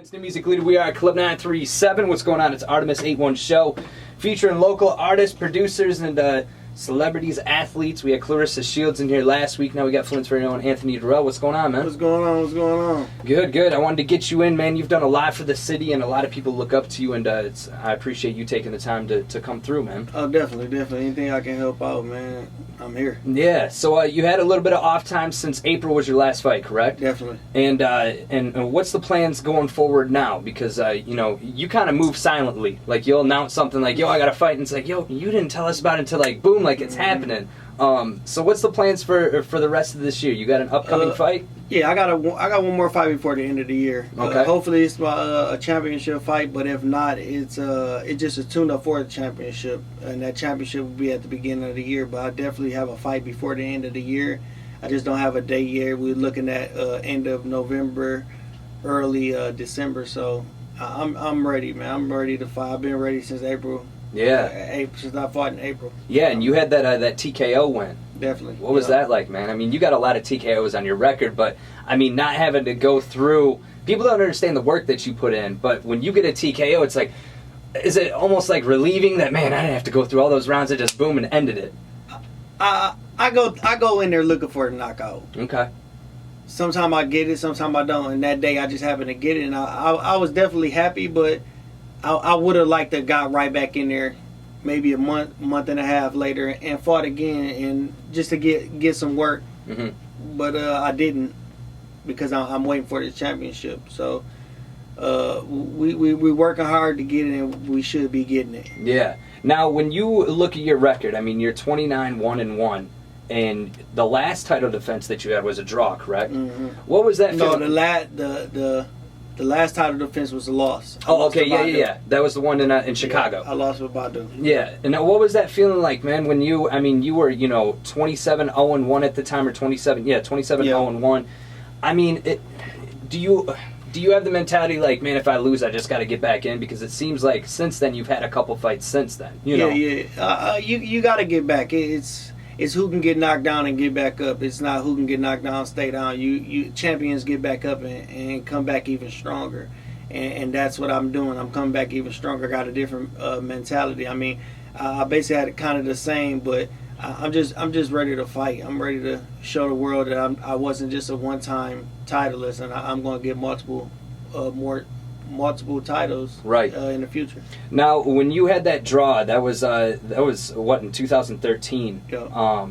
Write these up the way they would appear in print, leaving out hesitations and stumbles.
It's New Music Leader. We are at Club 937. What's going on? It's Artemis 81 Show, featuring local artists, producers, and celebrities, athletes. We had Clarissa Shields in here last week. Now we got Flint's very own Anthony Dirrell. What's going on, man? What's going on? What's going on? Good, good. I wanted to get you in, man. You've done a lot for the city, and a lot of people look up to you, and I appreciate you taking the time to come through, man. Oh, definitely. Anything I can help out, man, I'm here. Yeah. So you had a little bit of off time since April was your last fight, correct? Definitely. And what's the plans going forward now? Because you kind of move silently. Like you'll announce something like, "Yo, I got a fight," and it's like, "Yo, you didn't tell us about it until like boom, like it's happening." So what's the plans for the rest of this year? You got an upcoming fight? Yeah, I got one more fight before the end of the year. Okay. Hopefully it's a championship fight, but if not, it's just a tune-up for the championship, and that championship will be at the beginning of the year. But I definitely have a fight before the end of the year. I just don't have a date yet. We're looking at end of November, early December. So I'm ready, man. I'm ready to fight. I've been ready since April. Yeah. Since I fought in April. Yeah, and you had that TKO win. Definitely. What was that like, man? I mean, you got a lot of TKOs on your record, but I mean, not having to go through. People don't understand the work that you put in, but when you get a TKO, it's like, is it almost like relieving that, man, I didn't have to go through all those rounds, I just boom and ended it? I go in there looking for a knockout. Okay. Sometimes I get it, sometimes I don't. And that day I just happened to get it, and I was definitely happy, but I would have liked to got right back in there maybe a month and a half later and fought again, and just to get some work. Mm-hmm. But I didn't, because I'm waiting for the championship. So we're working hard to get it, and we should be getting it. Yeah. Now, when you look at your record, I mean, you're 29-1-1, and the last title defense that you had was a draw, correct? Mm-hmm. What was that? No, the last title defense was a loss. Oh, okay, yeah. That was the one in Chicago. Yeah, I lost with Bout. Yeah. And now, what was that feeling like, man, when you were, 27-0-1 at the time, or 27-0-1. I mean, do you have the mentality like, man, if I lose, I just got to get back in? Because it seems like since then you've had a couple fights since then. You got to get back. It's who can get knocked down and get back up. It's not who can get knocked down, stay down. You champions get back up and come back even stronger, and that's what I'm doing. I'm coming back even stronger. Got a different mentality. I mean, I basically had it kind of the same, but I'm just ready to fight. I'm ready to show the world that I wasn't just a one-time titleist, and I'm going to get multiple titles right in the future. Now, when you had that draw, that was what, in 2013. Yeah.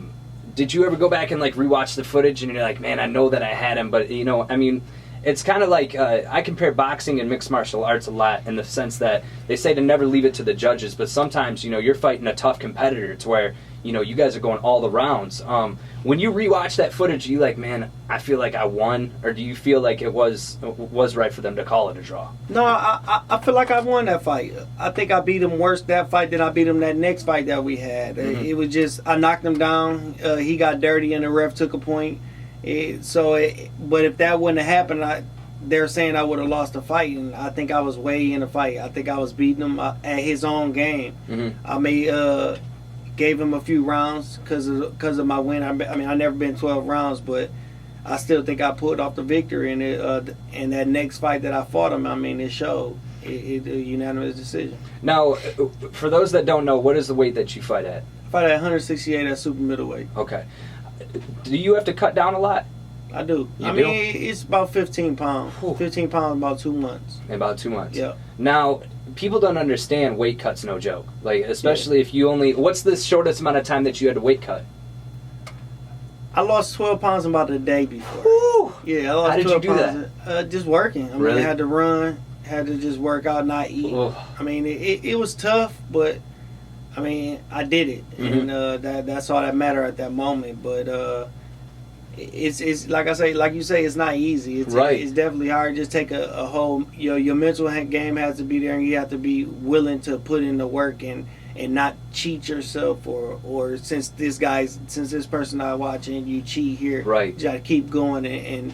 Did you ever go back and like rewatch the footage and you're like, man, I know that I had him, but I mean, it's kind of like I compare boxing and mixed martial arts a lot in the sense that they say to never leave it to the judges, but sometimes you're fighting a tough competitor to where you guys are going all the rounds. When you rewatch that footage, are you like, man, I feel like I won, or do you feel like it was right for them to call it a draw? No, I feel like I won that fight. I think I beat him worse that fight than I beat him that next fight that we had. Mm-hmm. It was just, I knocked him down. He got dirty and the ref took a point. But if that wouldn't have happened, they're saying I would have lost the fight, and I think I was way in the fight. I think I was beating him at his own game. Mm-hmm. I gave him a few rounds because of my win. I mean, I never been 12 rounds, but I still think I pulled off the victory. And in that next fight that I fought him, I mean, it showed. It a unanimous decision. Now, for those that don't know, what is the weight that you fight at? I fight at 168 at super middleweight. Okay. Do you have to cut down a lot? I do. I mean, it's about 15 pounds. Whew. 15 pounds about 2 months. About 2 months. Yeah. Now, people don't understand weight cut's no joke. Like, especially if you only... What's the shortest amount of time that you had to weight cut? I lost 12 pounds in about a day before. Woo! Yeah, I lost 12 pounds. How did you do that? Just working. I mean, really? I had to run, had to just work out, not eat. Ugh. I mean, it was tough, but, I mean, I did it. Mm-hmm. And that's all that mattered at that moment. But it's like I say, like you say, it's not easy. It's definitely hard. Just take a whole, your mental game has to be there, and you have to be willing to put in the work and not cheat yourself, or since this person I watching, you cheat here. Right. You got to keep going and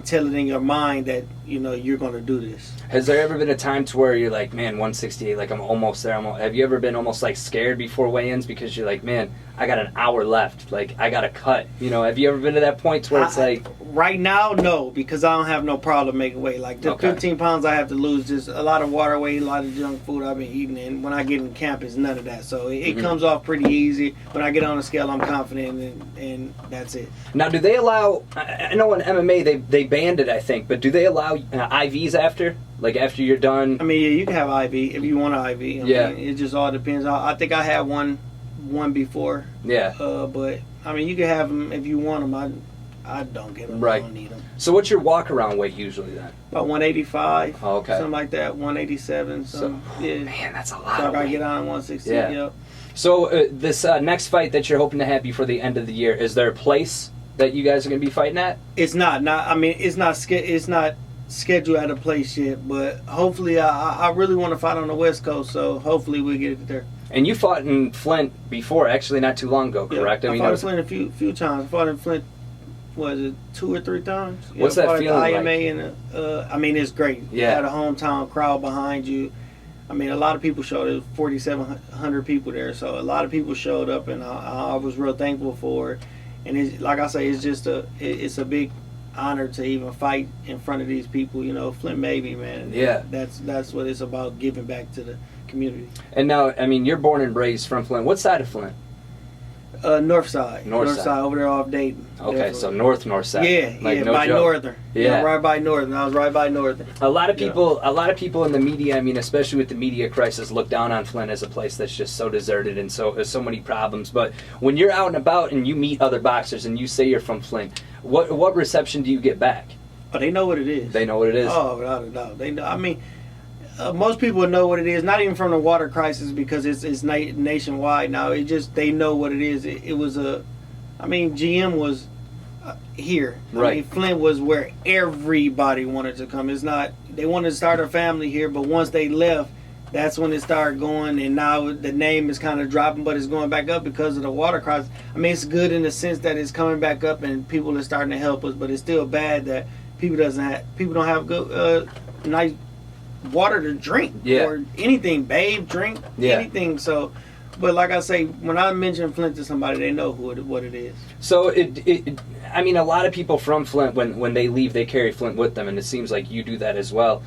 tell it in your mind that you're going to do this. Has there ever been a time to where you're like, man, 168, like I'm almost there? Have you ever been almost like scared before weigh-ins because you're like, man, I got an hour left. Like, I got to cut. You know, have you ever been to that point where it's like... Right now, no, because I don't have no problem making weight. Like, the 15 pounds I have to lose, just a lot of water weight, a lot of junk food I've been eating. And when I get in camp, it's none of that. So it comes off pretty easy. When I get on the scale, I'm confident, and that's it. Now, do they allow... I know in MMA, they banned it, I think. But do they allow IVs after? Like, after you're done? I mean, yeah, you can have IV if you want an IV. I mean, it just all depends. I think I had one before. Yeah. But I mean, you can have them if you want them. I don't get them. Right. I don't need them. So what's your walk around weight usually then? About 185. Oh, okay. Something like that. 187. Yeah. Man, that's a lot. So I of gotta weight. get on 160. Yeah. Yep. So this next fight that you're hoping to have before the end of the year, is there a place that you guys are going to be fighting at? It's not. I mean, it's not scheduled at a place yet. But hopefully, I really want to fight on the West Coast. So hopefully, we get it there. And you fought in Flint before, actually, not too long ago, correct? Yeah, I fought in Flint a few times. I fought in Flint, was it 2 or 3 times? What's that feeling like? IMA and I mean, it's great. Yeah. You had a hometown crowd behind you. I mean, a lot of people showed up. 4,700 people there, so a lot of people showed up, and I was real thankful for it. And it's, like I say, it's just it's a big honor to even fight in front of these people. You know, Flint made me, man. Yeah. That's what it's about, giving back to the community. And now, I mean, you're born and raised from Flint. What side of Flint? North side. North side. Over there off Dayton. Okay, Definitely. so north side. Yeah, like, yeah, no by joke. Northern. Yeah, right by Northern. I was right by Northern. A lot of people in the media, I mean, especially with the media crisis, look down on Flint as a place that's just so deserted and so many problems. But when you're out and about and you meet other boxers and you say you're from Flint, what reception do you get back? Oh, they know what it is. They know what it is. Oh, without a doubt. They know. I mean, most people know what it is. Not even from the water crisis, because it's nationwide now. It just, they know what it is. It was I mean, GM was here. Right. I mean, Flint was where everybody wanted to come. It's not, they wanted to start a family here, but once they left, that's when it started going, and now the name is kind of dropping, but it's going back up because of the water crisis. I mean, it's good in the sense that it's coming back up and people are starting to help us, but it's still bad that people don't have good, nice water to drink, or anything, drink anything. So, but like I say, when I mention Flint to somebody, they know what it is. So I mean, a lot of people from Flint, when they leave, they carry Flint with them, and it seems like you do that as well.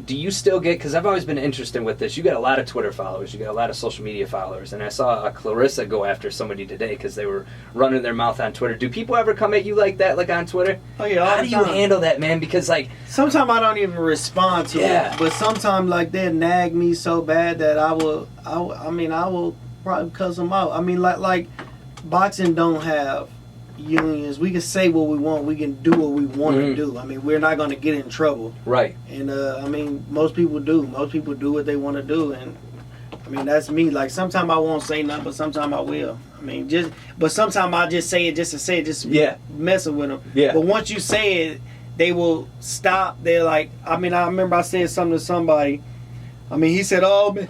Do you still get, because I've always been interested with this, you got a lot of Twitter followers, you got a lot of social media followers, and I saw Clarissa go after somebody today because they were running their mouth on Twitter. Do people ever come at you like that, like on Twitter? Oh yeah, how do you handle that, man? Because like, sometimes I don't even respond to it, but sometimes like they nag me so bad that I will probably cuss them out. I mean, like boxing don't have unions. We can say what we want. We can do what we want to do. I mean, we're not going to get in trouble. Right. And I mean, most people do. Most people do what they want to do. And I mean, that's me. Like, sometimes I won't say nothing, but sometimes I will. I mean, but sometimes I just say it just to say it, just messing with them. Yeah. But once you say it, they will stop. They're like, I mean, I remember I said something to somebody. I mean, he said, "Oh, man,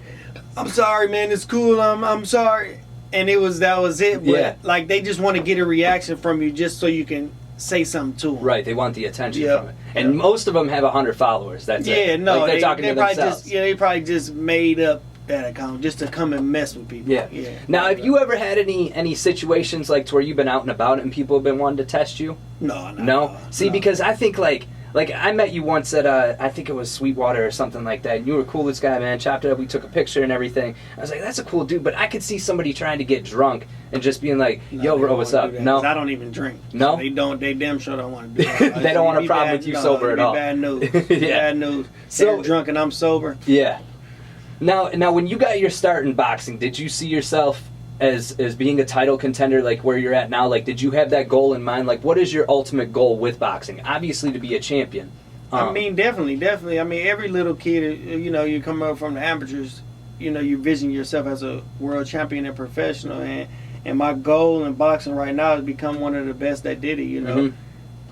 I'm sorry, man. It's cool. I'm sorry." And that was it. But like, they just want to get a reaction from you just so you can say something to them. Right, they want the attention from it. And most of them have 100 followers. That's it. Yeah, no, like they're talking to themselves. They probably just made up that account just to come and mess with people. Yeah. Now, have you ever had any situations like to where you've been out and about and people have been wanting to test you? No. See, because I think like I met you once at I think it was Sweetwater or something like that, and you were the coolest guy, man. Chopped it up, we took a picture and everything. I was like, that's a cool dude, but I could see somebody trying to get drunk and just being like, yo, bro, what's up? No, I don't even drink. No, so they damn sure don't want to do that. They don't want a problem with you sober at all. Bad news. Bad news. They're drunk and I'm sober. Yeah. Now, when you got your start in boxing, did you see yourself as being a title contender, like where you're at now? Like, did you have that goal in mind? Like, what is your ultimate goal with boxing? Obviously, to be a champion. I mean, definitely. I mean, every little kid, you come up from the amateurs, you vision yourself as a world champion and professional. And my goal in boxing right now is to become one of the best that did it.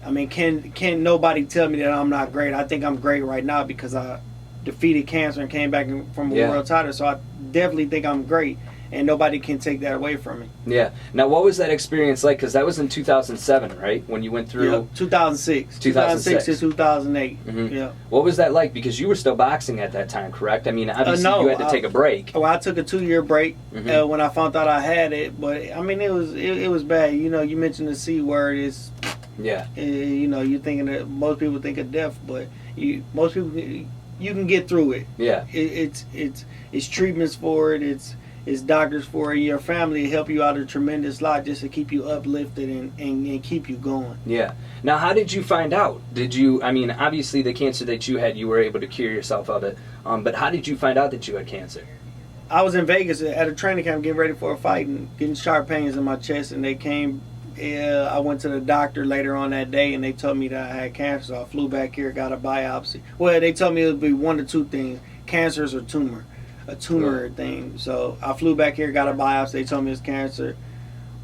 I mean, can nobody tell me that I'm not great? I think I'm great right now because I defeated cancer and came back from a world title. So I definitely think I'm great. and nobody can take that away from me. Yeah. Now, what was that experience like? Because that was in 2007, right? When you went through... Yep. 2006 to 2008. Mm-hmm. Yeah. What was that like? Because you were still boxing at that time, correct? I mean, obviously No, you had to take a break. Well, I took a 2-year break Mm-hmm. when I found out I had it. But, I mean, it was bad. You know, you mentioned the C word. It's, Yeah. you know, you're thinking that most people think of death, but most people, you can get through it. Yeah. It's treatments for it. It's doctors for it. Your family help you out a tremendous lot just to keep you uplifted and keep you going. Yeah. Now, how did you find out? Did you, I mean, obviously the cancer that you had, you were able to cure yourself of it. But how did you find out that you had cancer? I was in Vegas at a training camp getting ready for a fight and getting sharp pains in my chest, and they came. I went to the doctor later on that day, and they told me that I had cancer. So I flew back here, got a biopsy. Well, they told me it would be one of two things: cancers or tumor. A tumor thing. So I flew back here, got a biopsy. They told me it's cancer.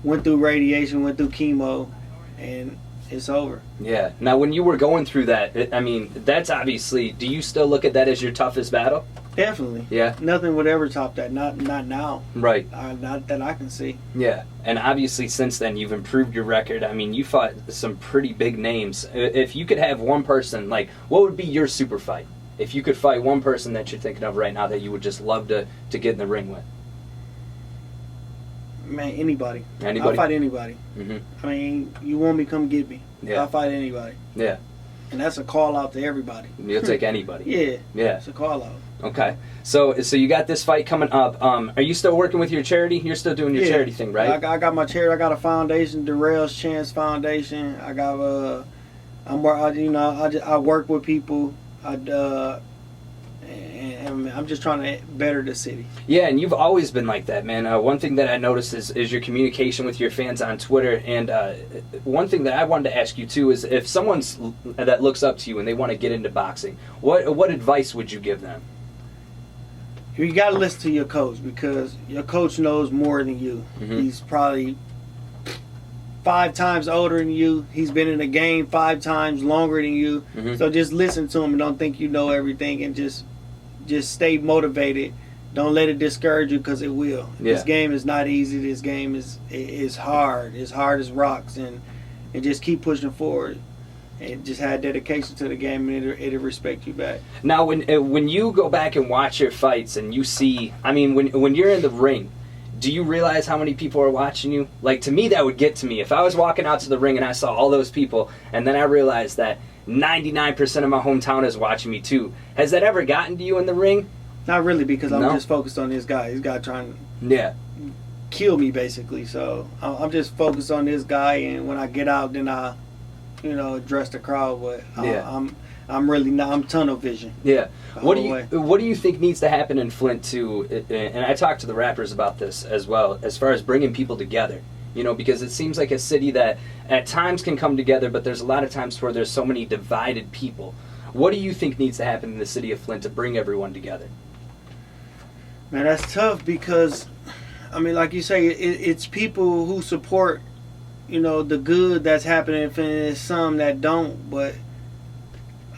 Went through radiation, went through chemo, and it's over. Yeah. Now, when you were going through that, I mean, that's obviously. Do you still look at that as your toughest battle? Definitely. Yeah. Nothing would ever top that. Not now. Right. Not that I can see. Yeah. And obviously, since then, you've improved your record. I mean, you fought some pretty big names. If you could have one person, like, what would be your super fight? If you could fight one person that you're thinking of right now that you would just love to get in the ring with. Man, anybody. Anybody? I'll fight anybody. Mm-hmm. I mean, you want me, come get me. Yeah. I'll fight anybody. Yeah. And that's a call out to everybody. You'll take anybody. Yeah. Yeah. It's a call out. Okay. So you got this fight coming up. Are you still working with your charity? You're still doing your charity thing, right? I got my charity. I got a foundation, Dirrell's Chance Foundation. I got I work with people. And I'm just trying to better the city. Yeah, and you've always been like that, man. One thing that I noticed is your communication with your fans on Twitter. And one thing that I wanted to ask you, too, is if someone's that looks up to you and they want to get into boxing, what advice would you give them? You got to listen to your coach because your coach knows more than you. Mm-hmm. He's probably 5 times older than you. He's been in the game 5 times longer than you. Mm-hmm. So just listen to him and don't think you know everything, and just stay motivated. Don't let it discourage you because it will. Yeah. This game is not easy. This game is hard. It's hard as rocks, and just keep pushing forward. And just have dedication to the game, and it'll respect you back. Now, when you go back and watch your fights and you see, I mean, when you're in the ring, do you realize how many people are watching you? Like, to me, that would get to me. If I was walking out to the ring and I saw all those people, and then I realized that 99% of my hometown is watching me too. Has that ever gotten to you in the ring? Not really, because I'm No? just focused on this guy. This guy trying to Yeah. kill me, basically. So I'm just focused on this guy, and when I get out, then I, address the crowd. But I'm really not. I'm tunnel vision. Yeah. the What whole do you think needs to happen in Flint too? And I talked to the rappers about this as well, as far as bringing people together. Because it seems like a city that at times can come together, but there's a lot of times where there's so many divided people. What do you think needs to happen in the city of Flint to bring everyone together? Man, that's tough because, I mean, like you say, it's people who support, the good that's happening, and there's some that don't. But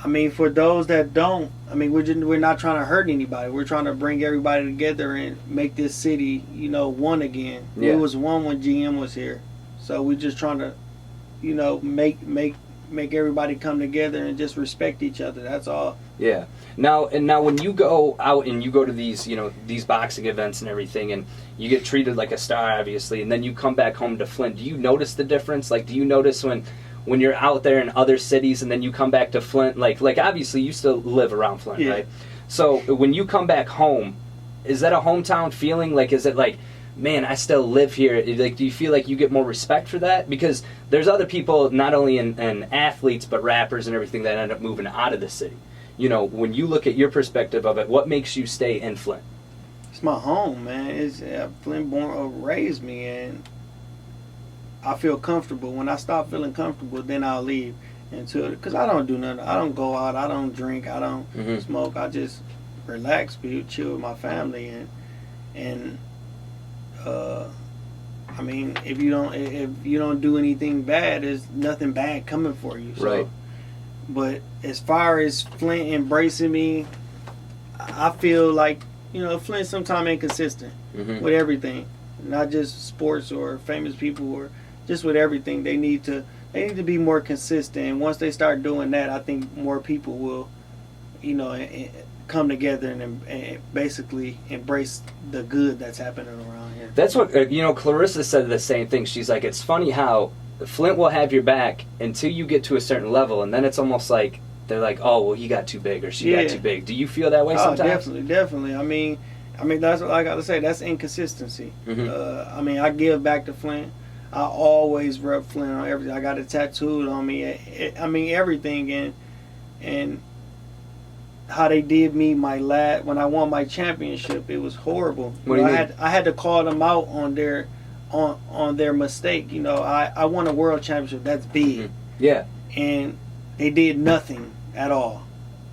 I mean, for those that don't, I mean, we're not trying to hurt anybody. We're trying to bring everybody together and make this city, one again. Yeah. It was one when GM was here, so we're just trying to, make everybody come together and just respect each other. That's all. Yeah. Now when you go out and you go to these, these boxing events and everything, and you get treated like a star, obviously, and then you come back home to Flint, do you notice the difference? Like, do you notice when you're out there in other cities and then you come back to Flint, like obviously you still live around Flint, Yeah. right? So when you come back home, is that a hometown feeling? Like, is it like, man, I still live here? Like, do you feel like you get more respect for that? Because there's other people, not only in athletes, but rappers and everything that end up moving out of the city. When you look at your perspective of it, what makes you stay in Flint? It's my home, man. It's Flint raised me, and I feel comfortable. When I stop feeling comfortable, then I'll leave. Because I don't do nothing. I don't go out. I don't drink. I don't smoke. I just relax, chill with my family, and I mean, if you don't do anything bad, there's nothing bad coming for you. So. Right. But as far as Flint embracing me, I feel like Flint sometimes inconsistent Mm-hmm. with everything, not just sports or famous people or just with everything. They need to be more consistent. And once they start doing that, I think more people will, come together and basically embrace the good that's happening around here. That's what Clarissa said the same thing. She's like, it's funny how Flint will have your back until you get to a certain level, and then it's almost like they're like, oh, well, he got too big or she got too big. Do you feel that way sometimes? Definitely. I mean, that's what I got to say. That's inconsistency. Mm-hmm. I give back to Flint. I always rep Flint on everything. I got it tattooed on me. I mean, everything. And how they did me when I won my championship, it was horrible. What do you mean? I had to call them out on their mistake. I won a world championship. That's big. Mm-hmm. Yeah. And they did nothing at all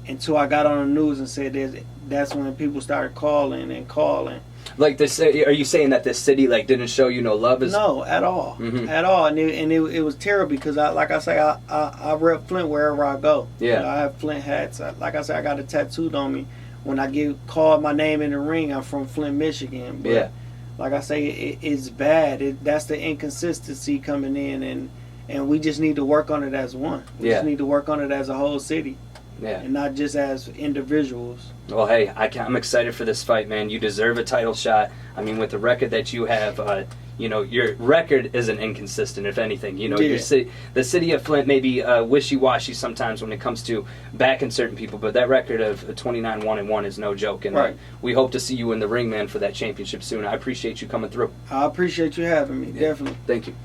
until I got on the news and said that's when people started calling. Like this, are you saying that this city didn't show you no love? No, at all, at all, and it was terrible because I rep Flint wherever I go. Yeah, I have Flint hats. Like I said, I got it tattooed on me. When I get called my name in the ring, I'm from Flint, Michigan. But yeah, like I say, it's bad. That's the inconsistency coming in, and we just need to work on it as one. We just need to work on it as a whole city. Yeah. And not just as individuals. Well, hey, I'm excited for this fight, man. You deserve a title shot. I mean, with the record that you have, your record isn't inconsistent, if anything. The city of Flint may be wishy-washy sometimes when it comes to backing certain people, but that record of 29-1-1 is no joke. And we hope to see you in the ring, man, for that championship soon. I appreciate you coming through. I appreciate you having me, definitely. Thank you.